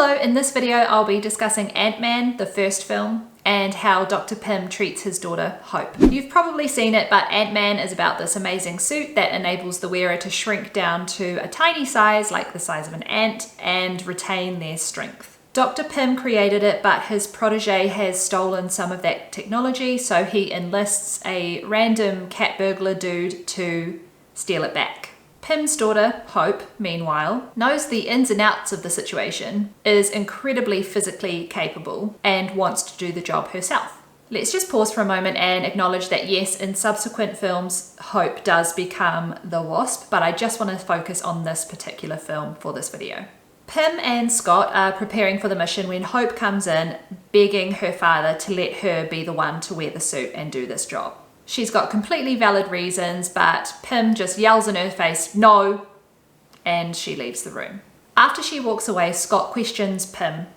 Hello, in this video I'll be discussing Ant-Man, the first film, and how Dr. Pym treats his daughter, Hope. You've probably seen it, but Ant-Man is about this amazing suit that enables the wearer to shrink down to a tiny size, like the size of an ant, and retain their strength. Dr. Pym created it, but his protege has stolen some of that technology, so he enlists a random cat burglar dude to steal it back. Pym's daughter, Hope, meanwhile, knows the ins and outs of the situation, is incredibly physically capable, and wants to do the job herself. Let's just pause for a moment and acknowledge that yes, in subsequent films, Hope does become the Wasp, but I just want to focus on this particular film for this video. Pym and Scott are preparing for the mission when Hope comes in, begging her father to let her be the one to wear the suit and do this job. She's got completely valid reasons, but Pym just yells in her face, "No," and she leaves the room. After she walks away, Scott questions Pym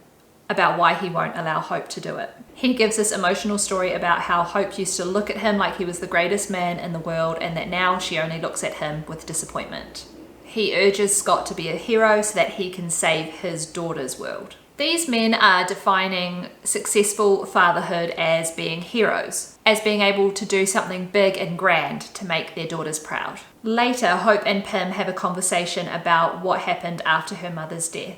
about why he won't allow Hope to do it. He gives this emotional story about how Hope used to look at him like he was the greatest man in the world, and that now she only looks at him with disappointment. He urges Scott to be a hero so that he can save his daughter's world. These men are defining successful fatherhood as being heroes, as being able to do something big and grand to make their daughters proud. Later, Hope and Pym have a conversation about what happened after her mother's death.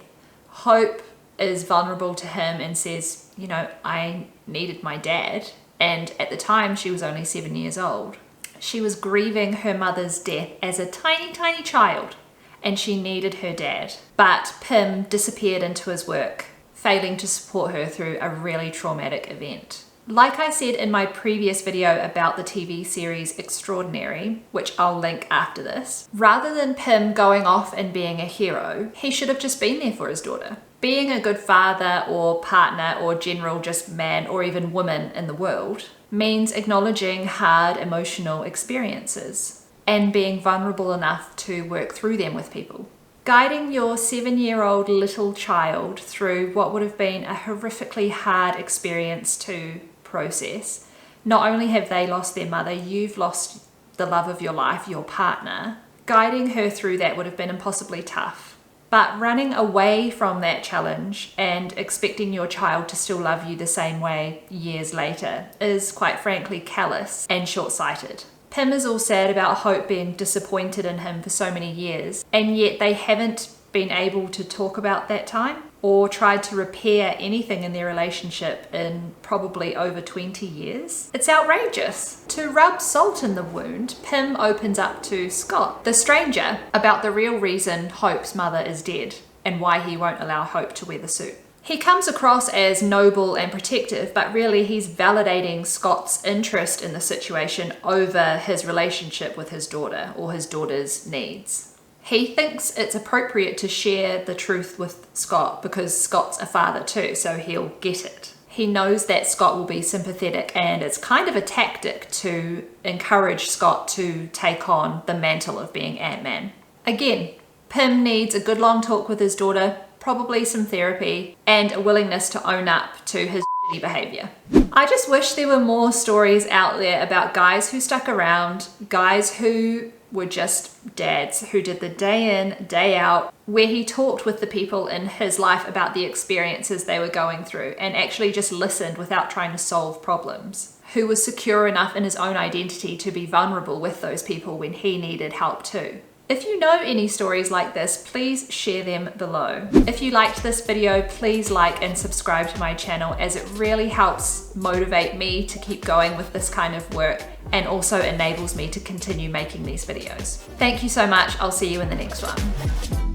Hope is vulnerable to him and says, you know, I needed my dad. And at the time, she was only 7 years old. She was grieving her mother's death as a tiny, tiny child, and she needed her dad. But Pym disappeared into his work, failing to support her through a really traumatic event. Like I said in my previous video about the TV series Extraordinary, which I'll link after this, rather than Pym going off and being a hero, he should have just been there for his daughter. Being a good father or partner or general just man or even woman in the world means acknowledging hard emotional experiences and being vulnerable enough to work through them with people. Guiding your 7-year-old little child through what would have been a horrifically hard experience to process. Not only have they lost their mother, you've lost the love of your life, your partner. Guiding her through that would have been impossibly tough. But running away from that challenge and expecting your child to still love you the same way years later is, quite frankly, callous and short-sighted. Pym is all sad about Hope being disappointed in him for so many years, and yet they haven't been able to talk about that time or tried to repair anything in their relationship in probably over 20 years. It's outrageous. To rub salt in the wound, Pym opens up to Scott, the stranger, about the real reason Hope's mother is dead and why he won't allow Hope to wear the suit. He comes across as noble and protective, but really he's validating Scott's interest in the situation over his relationship with his daughter or his daughter's needs. He thinks it's appropriate to share the truth with Scott because Scott's a father too, so he'll get it. He knows that Scott will be sympathetic, and it's kind of a tactic to encourage Scott to take on the mantle of being Ant-Man. Again, Pym needs a good long talk with his daughter, probably some therapy, and a willingness to own up to his shitty behavior. I just wish there were more stories out there about guys who stuck around, guys who were just dads, who did the day in, day out, where he talked with the people in his life about the experiences they were going through and actually just listened without trying to solve problems, who was secure enough in his own identity to be vulnerable with those people when he needed help too. If you know any stories like this, please share them below. If you liked this video, please like and subscribe to my channel, as it really helps motivate me to keep going with this kind of work and also enables me to continue making these videos. Thank you so much. I'll see you in the next one.